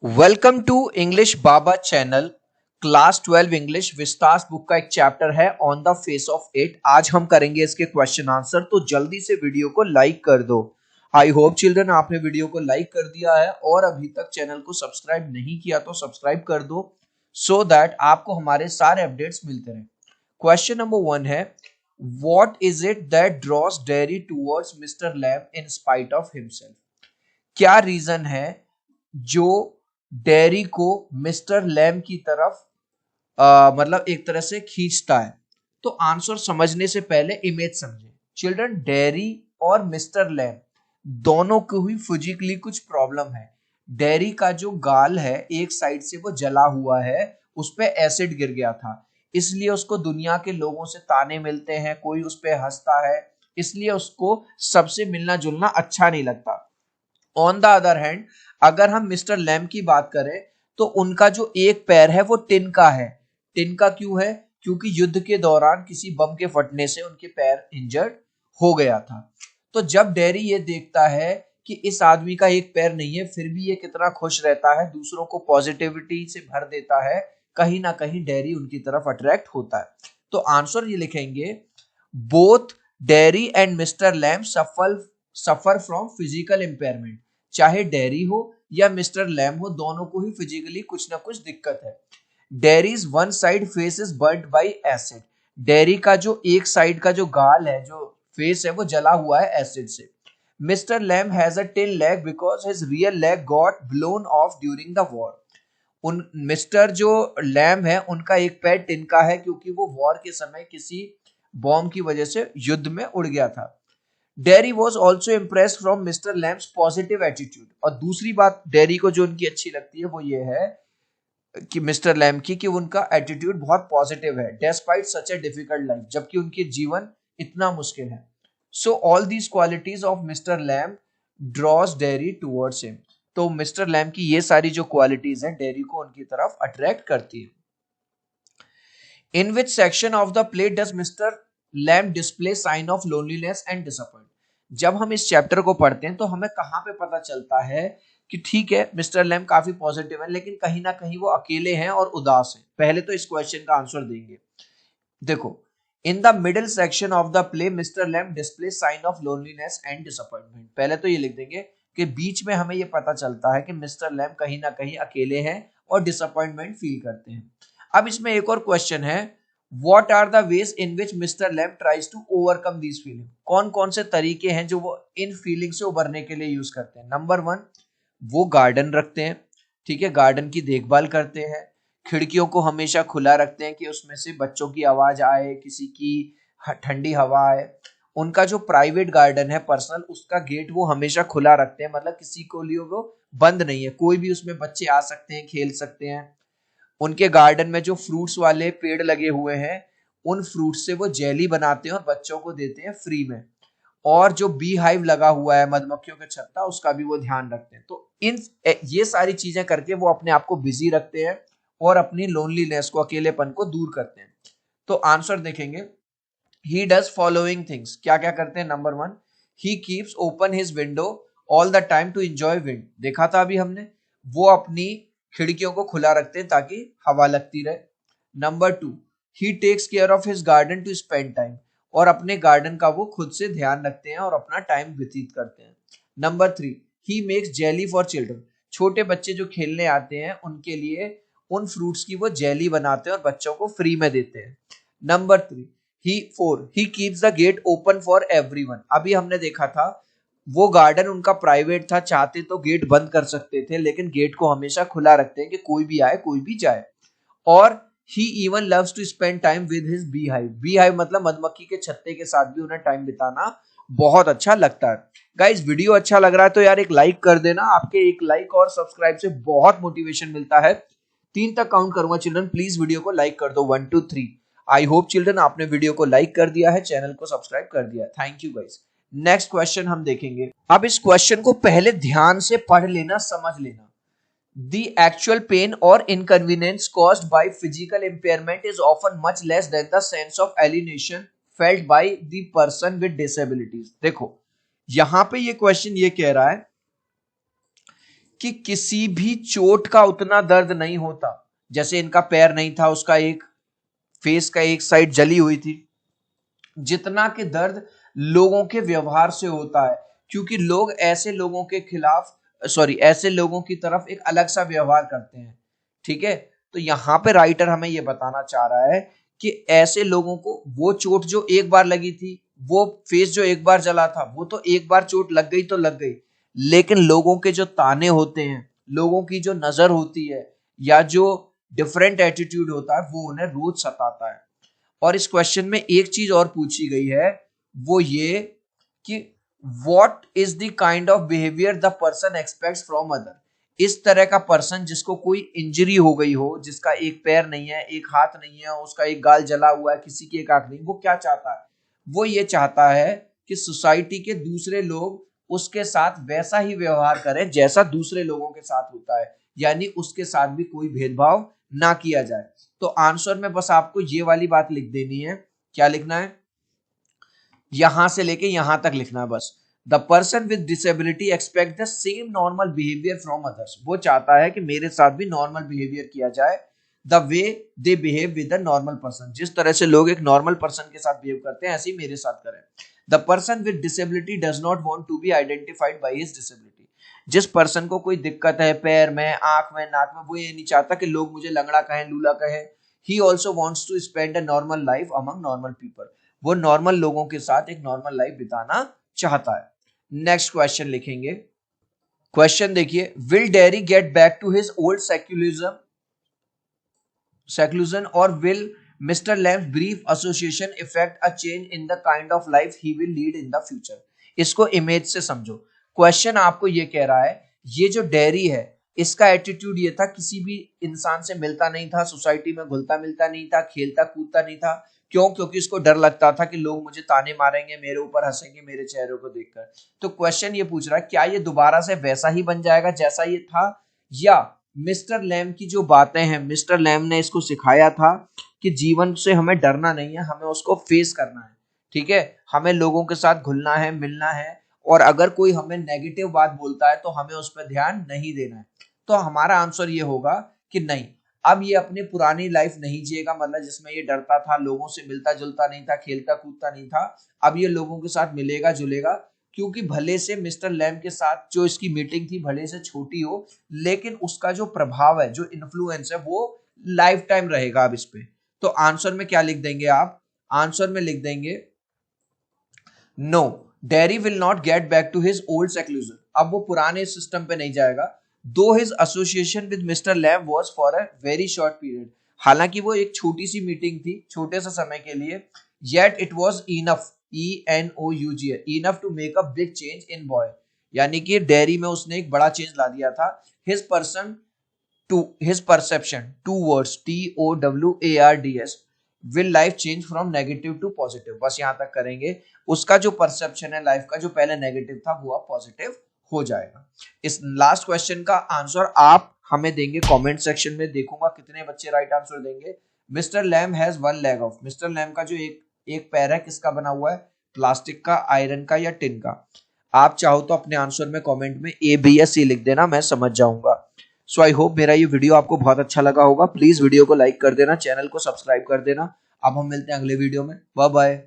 Welcome to English Baba channel. Class 12 English Vistas book का एक chapter है on the face of it. आज हम करेंगे इसके क्वेश्चन आंसर, तो जल्दी से वीडियो को लाइक कर दो। आई होप चिल्ड्रन आपने वीडियो को लाइक कर दिया है और अभी तक चैनल को सब्सक्राइब नहीं किया तो सब्सक्राइब कर दो सो दैट आपको हमारे सारे अपडेट्स मिलते रहे। क्वेश्चन नंबर 1 है, what is it that draws Dairy towards Mister Lam in spite of himself? क्या रीजन है जो डेयरी को मिस्टर लैम की तरफ मतलब एक तरह से खींचता है? तो आंसर समझने से पहले इमेज समझे चिल्ड्रन। डेयरी और मिस्टर लैम दोनों को ही फिजिकली कुछ प्रॉब्लम है। डेयरी का जो गाल है एक साइड से वो जला हुआ है, उस पे एसिड गिर गया था, इसलिए उसको दुनिया के लोगों से ताने मिलते हैं, कोई उस पे हंसता है, इसलिए उसको सबसे मिलना जुलना अच्छा नहीं लगता। ऑन द अदर हैंड अगर हम मिस्टर लैम की बात करें तो उनका जो एक पैर है वो टिन का है। टिन का क्यों है? क्योंकि युद्ध के दौरान किसी बम के फटने से उनके पैर इंजर्ड हो गया था। तो जब डेरी ये देखता है कि इस आदमी का एक पैर नहीं है फिर भी ये कितना खुश रहता है, दूसरों को पॉजिटिविटी से भर देता है, कहीं ना कहीं डेरी उनकी तरफ अट्रैक्ट होता है। तो आंसर ये लिखेंगे, both Derry and Mister Lamb suffer from physical impairment. चाहे डेरी हो या मिस्टर लैम हो, दोनों को ही फिजिकली कुछ ना कुछ दिक्कत है। Dairies one side face is burned bye acid. Dairy का जो एक साइड का जो गाल है, जो फेस है, वो जला हुआ है एसिड से। Mister Lamb has a tin leg because his real leg got blown off during the war. उन मिस्टर जो लैम है उनका एक पैर टिन का है क्योंकि वो वॉर के समय किसी बॉम्ब की वजह से युद्ध में उड़ गया था। Derry was also impressed from Mister Lamb's positive attitude. और दूसरी बात डेरी को जो उनकी अच्छी लगती है वो ये है कि मिस्टर लैम की कि उनका एटीट्यूड बहुत पॉजिटिव है despite such a difficult life, जबकि उनके जीवन इतना मुश्किल है। So all these qualities of mister Lamb draws Derry towards him. तो मिस्टर लैम की ये सारी जो क्वालिटीज हैं डेरी को उनकी तरफ अट्रैक्ट करती है। In which section of the play does Mr. Lamb display sign of loneliness and disappointment? जब हम इस चैप्टर को पढ़ते हैं तो हमें कहां पे पता चलता है कि ठीक है मिस्टर लैम काफी पॉजिटिव है लेकिन कहीं ना कहीं वो अकेले हैं और उदास हैं। पहले तो इस क्वेश्चन का आंसर देंगे। देखो, in the middle section of the play Mister Lamb display sign of loneliness and disappointment. पहले तो ये लिख देंगे कि बीच में हमें ये पता चलता है कि मिस्टर लैम कहीं ना कहीं अकेले हैं और डिसअपॉइंटमेंट फील करते हैं। अब इसमें एक और क्वेश्चन है, what are the ways in which Mister Lamb tries to overcome these feeling? कौन कौन से तरीके हैं जो वो इन फीलिंग से उभरने के लिए यूज करते हैं? नंबर 1, वो गार्डन रखते हैं। ठीक है, गार्डन की देखभाल करते हैं, खिड़कियों को हमेशा खुला रखते हैं कि उसमें से बच्चों की आवाज आए, किसी की ठंडी हवा आए। उनका जो प्राइवेट गार्डन है पर्सनल, उसका गेट वो हमेशा खुला रखते हैं, मतलब किसी को लिए वो बंद नहीं है, कोई भी उसमें बच्चे आ सकते हैं, खेल सकते हैं। उनके गार्डन में जो फ्रूट्स वाले पेड़ लगे हुए हैं उन फ्रूट्स से वो जेली बनाते हैं और बच्चों को देते हैं फ्री में। और जो बी हाइव लगा हुआ है, मधुमक्खियों का छत्ता, उसका भी वो ध्यान रखते हैं। तो इन ये सारी चीजें करके वो अपने आप को बिजी रखते हैं और अपनी लोनलीनेस को, अकेलेपन को दूर करते हैं। तो आंसर देखेंगे, ही डज फॉलोइंग थिंग्स। क्या क्या करते हैं? Number 1, he keeps open his window all the time to enjoy wind. देखा था अभी हमने, वो अपनी खिड़कियों को खुला रखते हैं ताकि हवा लगती रहे। Number 2, he takes care of his garden to spend time. और अपने गार्डन का वो खुद से ध्यान रखते हैं और अपना टाइम व्यतीत करते हैं। Number 3, he makes jelly for children. छोटे बच्चे जो खेलने आते हैं उनके लिए उन फ्रूट्स की वो जेली बनाते हैं और बच्चों को फ्री में देते हैं। Number 4, he keeps the gate open for everyone. अभी हमने देखा था वो गार्डन उनका प्राइवेट था, चाहते तो गेट बंद कर सकते थे लेकिन गेट को हमेशा खुला रखते हैं कि कोई भी आए कोई भी जाए। और he even loves to spend time with his beehive. Beehive मतलब मधुमक्खी के छत्ते के साथ भी उन्हें टाइम बिताना बहुत अच्छा लगता है। गाइस, वीडियो अच्छा लग रहा है तो यार एक लाइक कर देना। आपके एक लाइक और सब्सक्राइब से बहुत मोटिवेशन मिलता है। 3 तक काउंट करूंगा चिल्ड्रन, प्लीज वीडियो को लाइक कर दो। 1 2 3। आई होप चिल्ड्रन आपने वीडियो को लाइक कर दिया है, चैनल को सब्सक्राइब कर दिया है। Thank you guys. Next question हम देखेंगे। अब इस क्वेश्चन को पहले ध्यान से पढ़ लेना, समझ लेना। The actual pain or inconvenience caused by physical impairment is often much less than the sense of alienation felt by the person with disabilities। देखो, यहां पे ये क्वेश्चन ये कह रहा है कि किसी भी चोट का उतना दर्द नहीं होता। जैसे इनका पैर नहीं था, उसका एक फेस का एक साइड जली हुई थी, जितना के दर्द लोगों के व्यवहार से होता है, क्योंकि लोग ऐसे लोगों के खिलाफ ऐसे लोगों की तरफ एक अलग सा व्यवहार करते हैं। ठीक है, तो यहां पे राइटर हमें यह बताना चाह रहा है कि ऐसे लोगों को वो चोट जो एक बार लगी थी, वो फेस जो एक बार जला था, वो तो एक बार चोट लग गई तो लग गई, लेकिन लोगों के जो ताने होते हैं, लोगों की जो नजर होती है, या जो डिफरेंट एटीट्यूड होता है, वो उन्हें रोज सताता है। और इस क्वेश्चन में एक चीज और पूछी गई है, वो ये कि what is the kind of behaviour the person aspects from other. इस तरह का पर्सन जिसको कोई इंजरी हो गई हो, जिसका एक पैर नहीं है, एक हाथ नहीं है, उसका एक गाल जला हुआ है, किसी की एक आंख नहीं, वो क्या चाहता है? वो ये चाहता है कि सोसाइटी के दूसरे लोग उसके साथ वैसा ही व्यवहार करें जैसा दूसरे लोगों के साथ होता है, यानी उसके साथ भी कोई भेदभाव ना किया जाए। तो आंसर में बस आपको ये वाली बात लिख देनी है। क्या लिखना है? यहां से लेके यहां तक लिखना है बस। The person with disability expect the same normal behaviour from others. वो चाहता है कि मेरे साथ भी नॉर्मल बिहेवियर किया जाए। The way they behave with a normal person. जिस तरह से लोग एक नॉर्मल पर्सन के साथ बिहेव करते हैं, ऐसे ही मेरे साथ करें। The person with disability does not want to be identified by his disability. जिस पर्सन को कोई दिक्कत है, पैर में, आंख में, नाक में, वो ये नहीं चाहता कि लोग मुझे लंगड़ा कहें, लूला कहें। He also wants to spend a normal life among normal people. वो नॉर्मल लोगों के साथ एक नॉर्मल लाइफ बिताना चाहता है। नेक्स्ट क्वेश्चन लिखेंगे। क्वेश्चन देखिए, will Derry get back to his old seclusion or will Mr. Lamb's brief association effect a change in the kind of life he will lead in the future? इसको image से समझो। Question आपको ये कह रहा है, ये जो डेरी है, इसका एटीट्यूड ये था, किसी भी इंसान से मिलता नहीं था, सोसाइटी में घुलता मिलता नहीं था, खेलता कूदता नहीं था। क्यों? क्योंकि इसको डर लगता था कि लोग मुझे ताने मारेंगे, मेरे ऊपर हंसेंगे मेरे चेहरे को देखकर। तो क्वेश्चन ये पूछ रहा है, क्या ये दोबारा से वैसा ही बन जाएगा जैसा ये था, या मिस्टर लैम की जो बातें हैं, मिस्टर लैम ने इसको सिखाया था कि जीवन से हमें डरना नहीं है, हमें उसको फेस करना है। ठीक है, हमें लोगों के साथ घुलना है, मिलना है, और अगर कोई हमें नेगेटिव बात बोलता है तो हमें उस पर ध्यान नहीं देना है। तो हमारा आंसर ये होगा कि नहीं, अब ये अपनी पुरानी लाइफ नहीं जिएगा, मतलब जिसमें ये डरता था, लोगों से मिलता जुलता नहीं था, खेलता कूदता नहीं था। अब ये लोगों के साथ मिलेगा जुलेगा, क्योंकि भले से मिस्टर लैम के साथ जो इसकी मीटिंग थी भले से छोटी हो, लेकिन उसका जो प्रभाव है, जो इन्फ्लुएंस है, वो लाइफ टाइम रहेगा अब इस पे। तो आंसर में क्या लिख देंगे आप? आंसर में लिख देंगे no, Derry will not get back to his old seclusion. अब वो पुराने सिस्टम पे नहीं जाएगा। Though his association with mister Lamb was for a very short period. हालांकि वो एक छोटी सी मीटिंग थी, छोटे से समय के लिए, yet it was enough, ENOUG, enough to make a big change in boy. यानी कि डेरी में उसने एक बड़ा चेंज ला दिया था। His perception, towards, TOWARDS, will life change from negative to positive. बस यहां तक करेंगे। उसका जो परसेप्शन है लाइफ का, जो पहले नेगेटिव था, वो अब पॉजिटिव हो जाएगा। इस लास्ट क्वेश्चन का आंसर आप हमें देंगे कमेंट सेक्शन में। देखूंगा कितने बच्चे राइट आंसर देंगे। Mister Lamb has one leg off. Mister Lamb का जो एक पैर है, किसका बना हुआ है? प्लास्टिक का, आयरन का, या टिन का? आप चाहो तो अपने आंसर में कमेंट में A, B या C लिख देना, मैं समझ जाऊंगा। सो आई होप मेरा ये वीडियो आपको बहुत अच्छा लगा होगा। प्लीज वीडियो को लाइक कर देना, चैनल को सब्सक्राइब कर देना। अब हम मिलते हैं अगले वीडियो में। Bye bye.